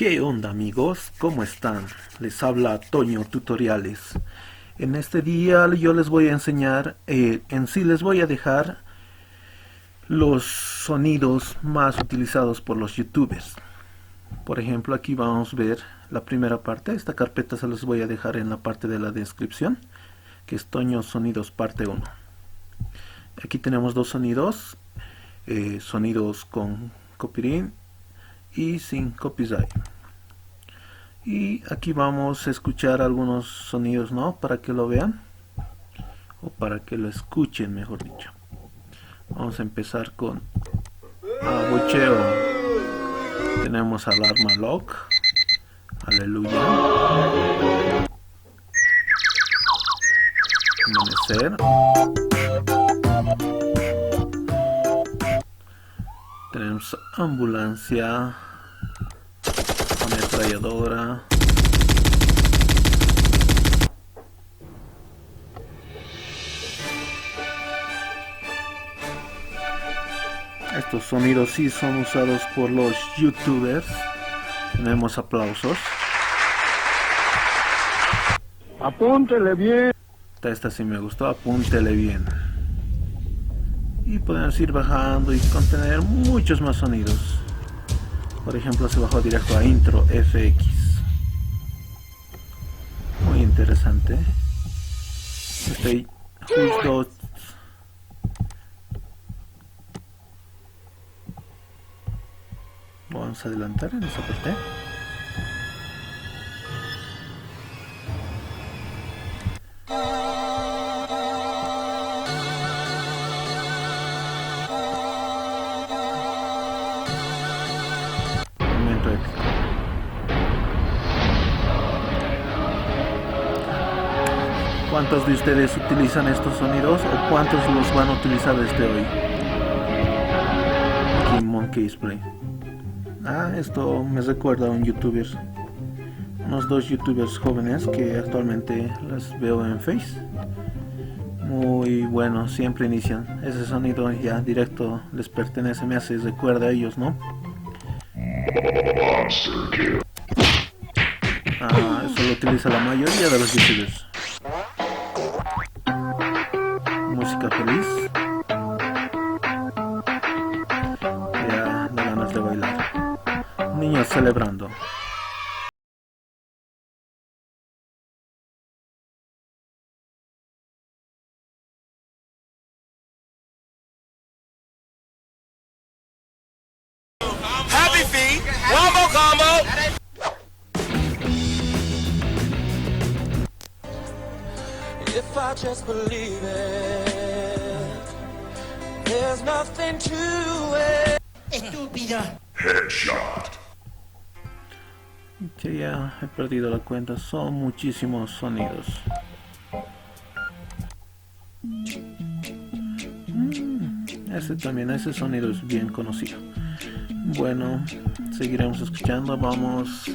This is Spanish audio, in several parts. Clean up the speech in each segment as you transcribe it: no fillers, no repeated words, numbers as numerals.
¿Qué onda amigos? ¿Cómo están? Les habla Toño Tutoriales. En este día yo les voy a enseñar, en sí les voy a dejar los sonidos más utilizados por los youtubers. Por ejemplo, aquí vamos a ver la primera parte. Esta carpeta se los voy a dejar en la parte de la descripción, que es Toño Sonidos parte 1. Aquí tenemos dos sonidos, sonidos con copyright y sin copyright. Y aquí vamos a escuchar algunos sonidos, ¿no? Para que lo vean o para que lo escuchen, mejor dicho. Vamos a empezar con abucheo. Tenemos alarma lock, aleluya, amanecer, tenemos ambulancia, ametralladora, estos sonidos sí son usados por los youtubers. Tenemos aplausos. Apúntele bien. Esta sí me gustó, apúntele bien. Y podemos ir bajando y contener muchos más sonidos. Por ejemplo, se bajó directo a intro FX. Muy interesante. Estoy justo. Vamos a adelantar en esa parte. Momento épico. ¿Cuántos de ustedes utilizan estos sonidos o cuántos los van a utilizar desde hoy? Aquí en Monkey's Play. Esto me recuerda a un youtuber, unos dos youtubers jóvenes que actualmente las veo en Face. Muy bueno, siempre inician. Ese sonido ya directo les pertenece, me hace recuerda a ellos, ¿no? Eso lo utiliza la mayoría de los youtubers. Música feliz. Ya da ganas de bailar. Niños celebrando. Happy feet, wombo combo. If I just believe it, there's nothing to it. Estúpido. Que ya he perdido la cuenta, son muchísimos sonidos. Ese también, ese sonido es bien conocido. Bueno, seguiremos escuchando. Vamos,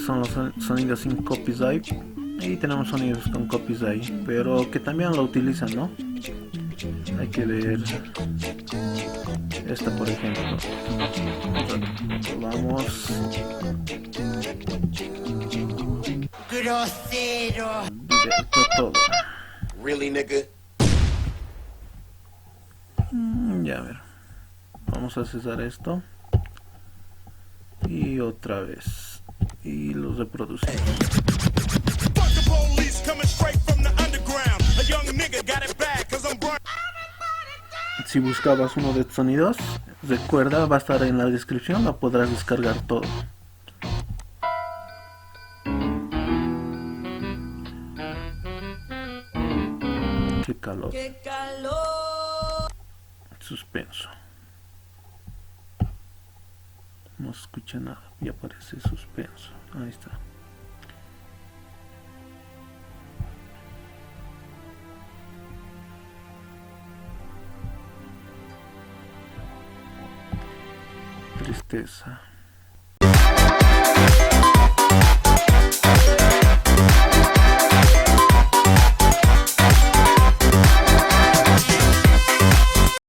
son los sonidos sin copyright y tenemos sonidos con copyright, pero que también lo utilizan, ¿no? Hay que ver esta, por ejemplo. Vamos. Grosero. Directo todo. Really, nigga? Ya a ver. Vamos a cesar esto. Y otra vez. Y lo reproducimos. Si buscabas uno de estos sonidos, recuerda, va a estar en la descripción, lo podrás descargar todo. Qué calor. ¡Qué calor! Suspenso. No se escucha nada y aparece suspenso. Ahí está. Tristeza.